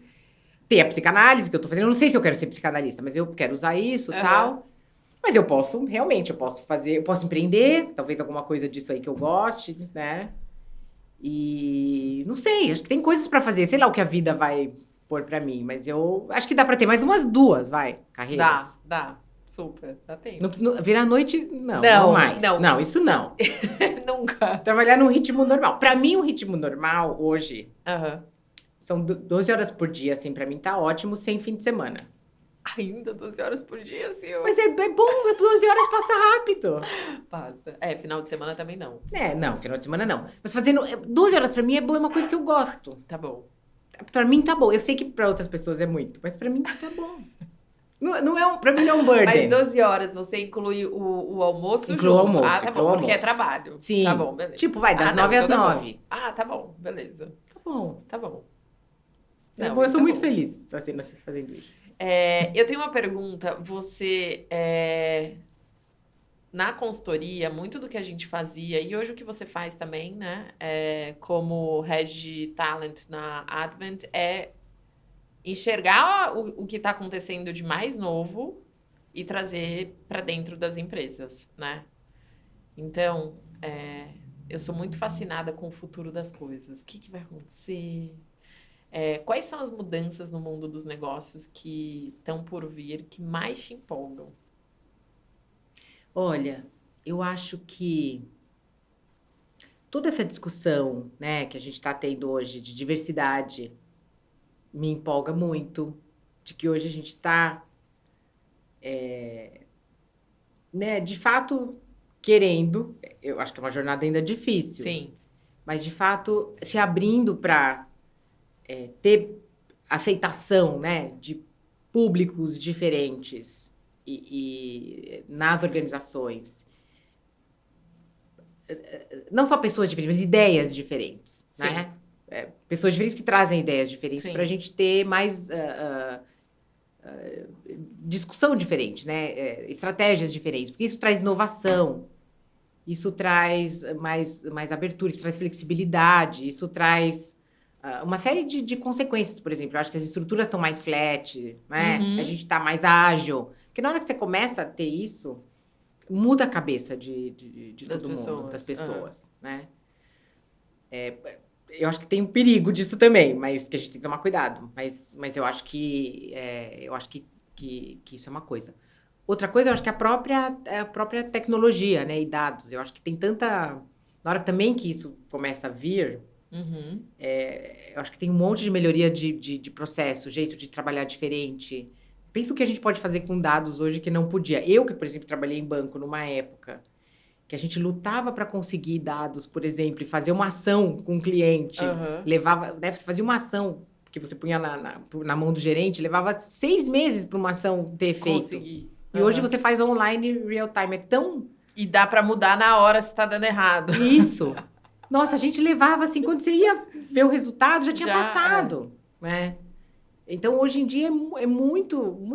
Tem a psicanálise que eu tô fazendo, eu não sei se eu quero ser psicanalista, mas eu quero usar isso e tal. Mas eu posso, realmente, eu posso empreender, talvez alguma coisa disso aí que eu goste, né? E não sei, acho que tem coisas pra fazer, sei lá o que a vida vai pôr pra mim, mas eu acho que dá pra ter mais umas 2, carreiras. Dá. Super, dá tempo. Virar à noite, não mais. Não, isso não. Nunca. Trabalhar num ritmo normal. Pra mim, um ritmo normal hoje são 12 horas por dia, assim, pra mim tá ótimo, sem fim de semana. Ainda 12 horas por dia, assim. Mas é bom, 12 horas passa rápido. Passa. Final de semana também não. Não, final de semana não. Mas fazendo 12 horas pra mim é bom, é uma coisa que eu gosto. Tá bom. Pra mim tá bom. Eu sei que pra outras pessoas é muito, mas pra mim tá bom. Não é pra mim não é um burden. Mas 12 horas, você inclui o almoço Inclui o junto? almoço, Ah, tá inclui bom, o porque é almoço. trabalho. Sim. Tá bom, beleza. Tipo, vai das Ah, não, 9 às então tá 9. bom. Ah, tá bom, beleza. Tá bom. Tá bom. É Não, bom, eu sou tá muito bom. feliz fazendo isso. Eu tenho uma pergunta. Na consultoria, muito do que a gente fazia, e hoje o que você faz também, né, como Head de Talent na Advent, é enxergar o que está acontecendo de mais novo e trazer para dentro das empresas, né? Então, eu sou muito fascinada com o futuro das coisas. O que que vai acontecer? Quais são as mudanças no mundo dos negócios que estão por vir, que mais te empolgam? Olha, eu acho que toda essa discussão, né, que a gente está tendo hoje de diversidade me empolga muito, de que hoje a gente está, né, de fato querendo, eu acho que é uma jornada ainda difícil, Sim, mas de fato se abrindo para ter aceitação, né, de públicos diferentes e nas organizações. Não só pessoas diferentes, mas ideias diferentes, sim, né? Pessoas diferentes que trazem ideias diferentes sim. para a gente ter mais discussão diferente, né? Estratégias diferentes, porque isso traz inovação, isso traz mais abertura, isso traz flexibilidade, isso traz uma série de consequências, por exemplo. Eu acho que as estruturas estão mais flat, né? A Uhum. gente está mais ágil. Porque na hora que você começa a ter isso, muda a cabeça de Das todo mundo, das pessoas. Aham. pessoas, né? Eu acho que tem um perigo disso também, mas que a gente tem que tomar cuidado. Mas eu acho que isso é uma coisa. Outra coisa, eu acho que a própria tecnologia, né, e dados. Eu acho que tem tanta... Na hora também que isso começa a vir, Uhum. eu acho que tem um monte de melhoria de processo, jeito de trabalhar diferente. Pensa o que a gente pode fazer com dados hoje que não podia. Eu, que, por exemplo, trabalhei em banco numa época que a gente lutava para conseguir dados, por exemplo, e fazer uma ação com o cliente, Aham. levava, né, você fazia uma ação que você punha na mão do gerente, levava 6 meses para uma ação ter efeito. Consegui. E hoje Aham. você faz online real time. É tão E dá para mudar na hora se tá dando errado. isso. Nossa, a gente levava assim, quando você ia ver o resultado, já tinha Já, passado, né? Então, hoje em dia é muito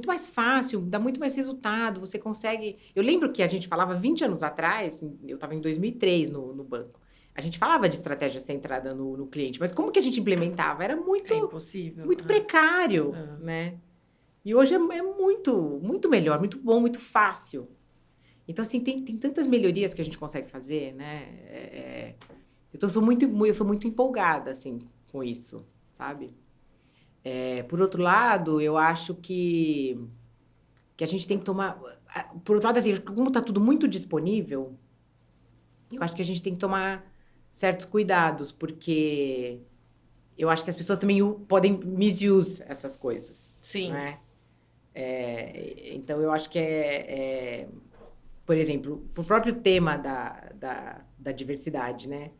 mais fácil, dá muito mais resultado, você consegue... Eu lembro que a gente falava 20 anos atrás, eu estava em 2003 no banco, a gente falava de estratégia centrada no cliente, mas como que a gente implementava? Era É muito impossível. precário, É. né? E hoje é muito melhor, muito bom, muito fácil. Então, assim, tem tantas melhorias que a gente consegue fazer, né? Então, eu sou muito empolgada, assim, com isso, sabe? Por outro lado, eu acho que a gente tem que tomar... Por outro lado, assim, como está tudo muito disponível, eu acho que a gente tem que tomar certos cuidados, porque eu acho que as pessoas também podem misuse essas coisas, Sim. né? Então, eu acho que por exemplo, o próprio tema da diversidade, né?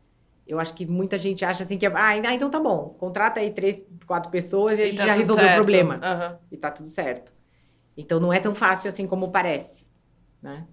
Eu acho que muita gente acha assim que então tá bom, contrata aí 3, 4 pessoas e a gente tá já tudo resolveu o certo. problema. Aham. E tá tudo certo. Então não é tão fácil assim como parece, né?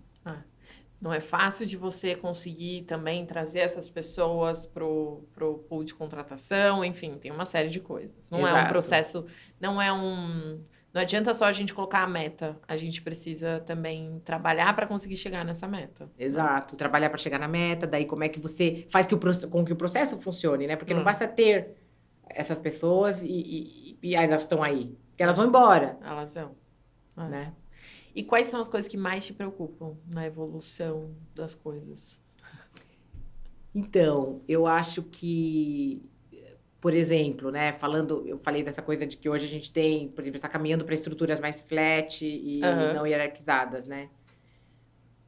Não é fácil de você conseguir também trazer essas pessoas pro pool de contratação, enfim, tem uma série de coisas. Não é um Exato. processo, não adianta só a gente colocar a meta, a gente precisa também trabalhar para conseguir chegar nessa meta. Né? Exato. Trabalhar para chegar na meta, daí como é que você faz com que o processo funcione, né? Porque não Hum. basta ter essas pessoas e aí elas estão aí. Porque elas vão embora, Elas são. né? E quais são as coisas que mais te preocupam na evolução das coisas? Então, eu acho que, por exemplo, né, eu falei dessa coisa de que hoje a gente tem, por exemplo, está caminhando para estruturas mais flat e Aham. não hierarquizadas, né?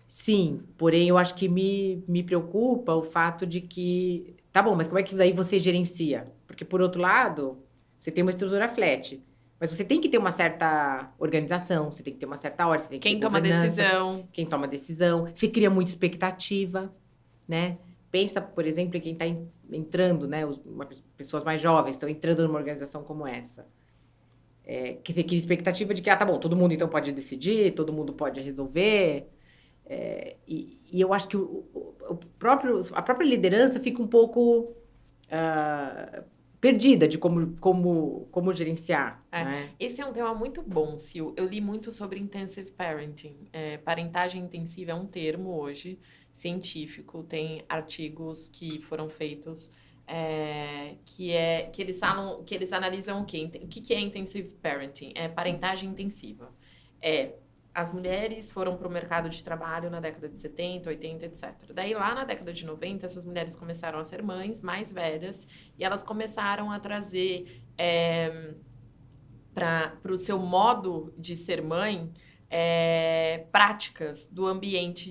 Sim, porém eu acho que me preocupa o fato de que, tá bom, mas como é que daí você gerencia? Porque, por outro lado, você tem uma estrutura flat, mas você tem que ter uma certa organização, você tem que ter uma certa ordem, você tem que Quem ter toma governança, decisão? quem toma decisão, você cria muita expectativa, né? Pensa, por exemplo, em quem está entrando, né? Pessoas mais jovens estão entrando numa organização como essa. Que tem aquela expectativa de que, tá bom, todo mundo então pode decidir, todo mundo pode resolver. E eu acho que a própria liderança fica um pouco perdida de como gerenciar. Né? Esse é um tema muito bom, Sil. Eu li muito sobre intensive parenting. Parentagem intensiva é um termo hoje científico. Tem artigos que foram feitos que eles falam, que eles analisam o quê? O que é intensive parenting? É parentagem intensiva. As mulheres foram para o mercado de trabalho na década de 70, 80, etc. Daí, lá na década de 90, essas mulheres começaram a ser mães mais velhas e elas começaram a trazer para o seu modo de ser mãe práticas do ambiente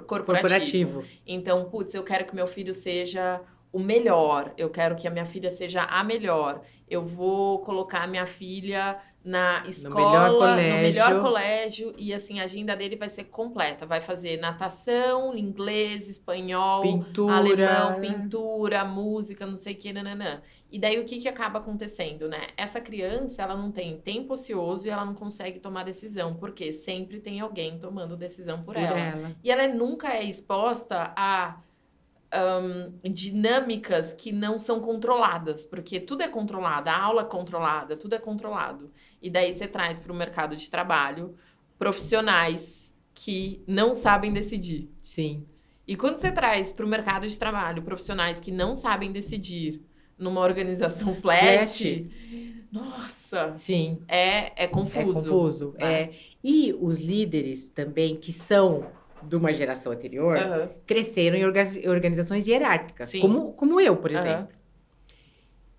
corporativo. Então, putz, eu quero que meu filho seja o melhor, eu quero que a minha filha seja a melhor. Eu vou colocar a minha filha na escola, no melhor colégio, e assim, a agenda dele vai ser completa. Vai fazer natação, inglês, espanhol, alemão, pintura, música, não sei o que, nananã. E daí, o que acaba acontecendo, né? Essa criança, ela não tem tempo ocioso e ela não consegue tomar decisão, porque sempre tem alguém tomando decisão por ela. E ela nunca é exposta a dinâmicas que não são controladas, porque tudo é controlado, a aula é controlada, tudo é controlado. E daí você traz para o mercado de trabalho profissionais que não sabem decidir. Sim. E quando você traz para o mercado de trabalho profissionais que não sabem decidir numa organização flat, nossa, sim, é confuso. É confuso. E os líderes também, que são de uma geração anterior, cresceram em organizações hierárquicas, como eu, por exemplo.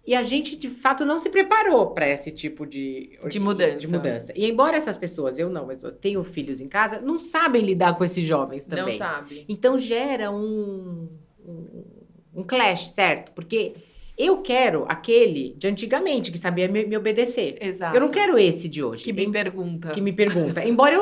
E a gente, de fato, não se preparou para esse tipo de mudança. E embora essas pessoas, mas eu tenho filhos em casa, não sabem lidar com esses jovens também. Não sabem. Então, gera um clash, certo? Porque eu quero aquele de antigamente, que sabia me obedecer. Exato. Eu não quero esse de hoje. Que me pergunta. Embora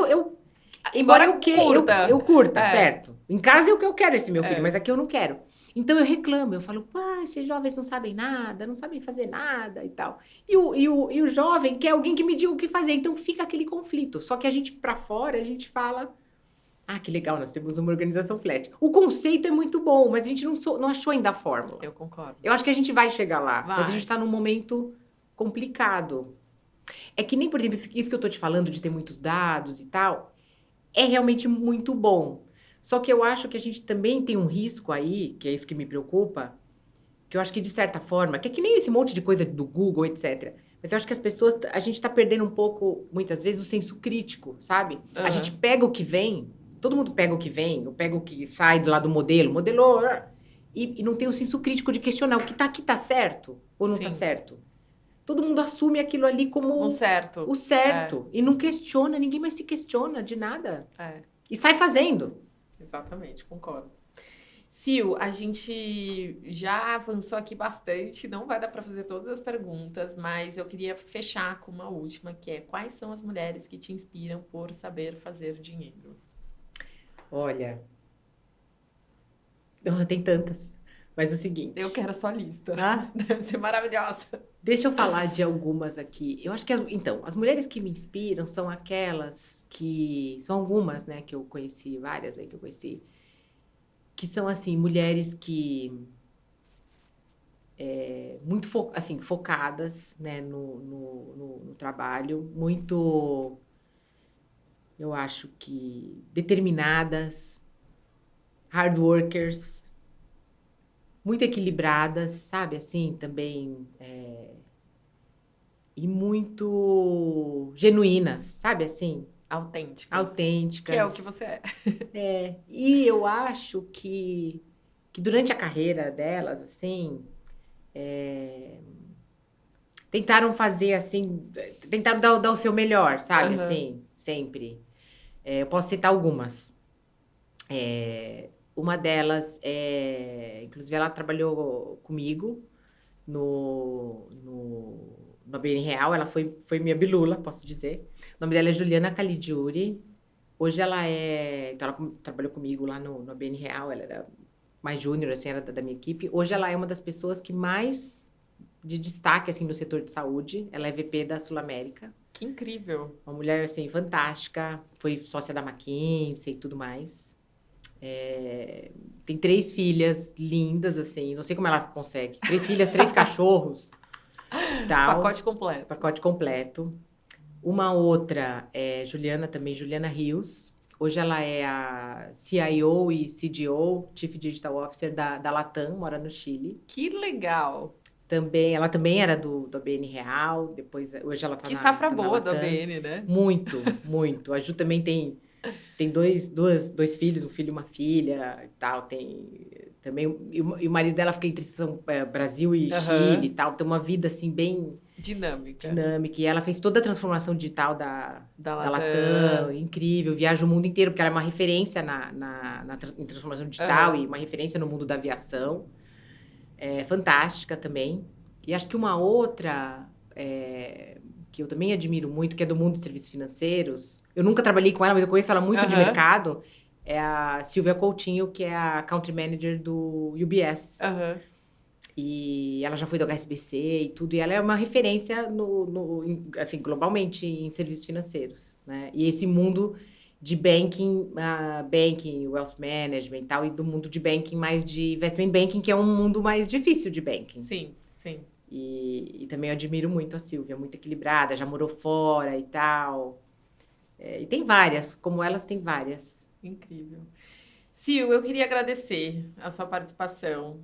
eu curta, certo? Em casa eu quero esse meu filho, mas aqui eu não quero. Então eu reclamo, eu falo, esses jovens não sabem nada, não sabem fazer nada e tal. E o jovem quer alguém que me diga o que fazer, então fica aquele conflito. Só que a gente, pra fora, a gente fala, que legal, nós temos uma organização flat. O conceito é muito bom, mas a gente não achou ainda a fórmula. Eu concordo. Eu acho que a gente vai chegar lá, mas a gente tá num momento complicado. É que nem, por exemplo, isso que eu tô te falando de ter muitos dados e tal, é realmente muito bom. Só que eu acho que a gente também tem um risco aí, que é isso que me preocupa, que eu acho que, de certa forma, que é que nem esse monte de coisa do Google, etc. Mas eu acho que a gente tá perdendo um pouco, muitas vezes, o senso crítico, sabe? A gente pega o que vem, todo mundo pega o que vem, eu pego o que sai lá do modelo, e não tem o senso crítico de questionar o que tá aqui tá certo ou não tá certo. Todo mundo assume aquilo ali como o certo. O certo. E não questiona, ninguém mais se questiona de nada. E sai fazendo. Exatamente, concordo. Sil, a gente já avançou aqui bastante, não vai dar para fazer todas as perguntas, mas eu queria fechar com uma última, que é: quais são as mulheres que te inspiram por saber fazer dinheiro? Olha, tem tantas, mas é o seguinte... Eu quero a sua lista. Deve ser maravilhosa. Deixa eu falar de algumas aqui. Eu acho que, as mulheres que me inspiram são aquelas que... São algumas, né, que eu conheci, várias aí que eu conheci, que são, assim, mulheres que... muito focadas, né, no trabalho, muito... Eu acho que determinadas, hard workers, muito equilibradas, sabe, assim, também, e muito genuínas, sabe, assim? Autênticas. Que é o que você é. E eu acho que durante a carreira delas, assim, tentaram fazer, assim, tentaram dar o seu melhor, sabe, assim, sempre. Eu posso citar algumas. Uma delas, inclusive, ela trabalhou comigo no ABN Real, ela foi minha bilula, posso dizer. O nome dela é Juliana Caligiuri. Hoje ela então ela trabalhou comigo lá no ABN Real, ela era mais júnior, assim, era da minha equipe. Hoje ela é uma das pessoas que mais de destaque, assim, no setor de saúde. Ela é VP da Sul América. Que incrível. Uma mulher, assim, fantástica. Foi sócia da McKinsey e tudo mais. Tem 3 filhas lindas, assim. Não sei como ela consegue. 3 filhas, 3 cachorros. Tal. Pacote completo. Pacote completo. Uma outra é Juliana Rios. Hoje ela é a CIO e CDO, Chief Digital Officer da Latam, mora no Chile. Que legal. Ela também era do ABN Real, hoje ela tá Que na safra tá na boa do Latam. ABN, né? Muito, muito. A Ju também tem dois filhos, um filho e uma filha e tal. E o marido dela fica entre Brasil e Chile e tal. Tem uma vida, assim, bem dinâmica. E ela fez toda a transformação digital da Latam. Incrível. Viaja o mundo inteiro, porque ela é uma referência em transformação digital e uma referência no mundo da aviação. Fantástica também. E acho que uma outra que eu também admiro muito, que é do mundo de serviços financeiros. Eu nunca trabalhei com ela, mas eu conheço ela muito de mercado. É a Silvia Coutinho, que é a Country Manager do UBS. E ela já foi do HSBC e tudo. E ela é uma referência, assim, globalmente em serviços financeiros, né? E esse mundo de banking, wealth management e tal, e do mundo de banking mais de investment banking, que é um mundo mais difícil de banking. Sim, sim. E também eu admiro muito a Silvia, muito equilibrada, já morou fora e tal. E tem várias, como elas tem várias. Incrível. Sil, eu queria agradecer a sua participação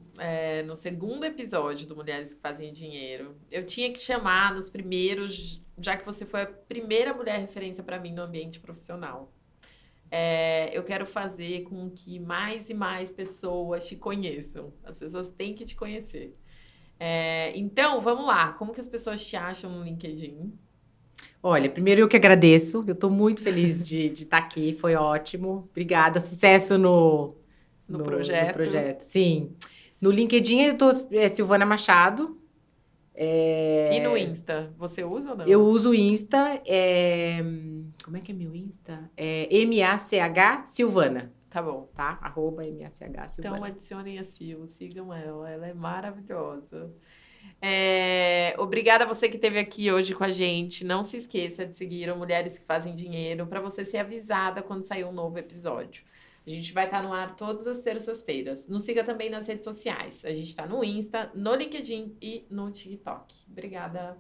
no segundo episódio do Mulheres que Fazem Dinheiro. Eu tinha que chamar nos primeiros, já que você foi a primeira mulher referência para mim no ambiente profissional. Eu quero fazer com que mais e mais pessoas te conheçam. As pessoas têm que te conhecer. Então, vamos lá. Como que as pessoas te acham no LinkedIn? Olha, primeiro eu que agradeço. Eu estou muito feliz de estar aqui. Foi ótimo. Obrigada. Sucesso no projeto. Sim. No LinkedIn eu estou Silvana Machado. E no Insta? Você usa ou não? Eu uso o Insta. Como é que é meu Insta? MACH Silvana. Tá bom. Tá? @MACH Silvana. Então adicionem a Sil, sigam ela. Ela é maravilhosa. Obrigada a você que esteve aqui hoje com a gente. Não se esqueça de seguir o Mulheres que Fazem Dinheiro para você ser avisada quando sair um novo episódio. A gente vai estar no ar todas as terças-feiras. Nos siga também nas redes sociais. A gente está no Insta, no LinkedIn e no TikTok. Obrigada.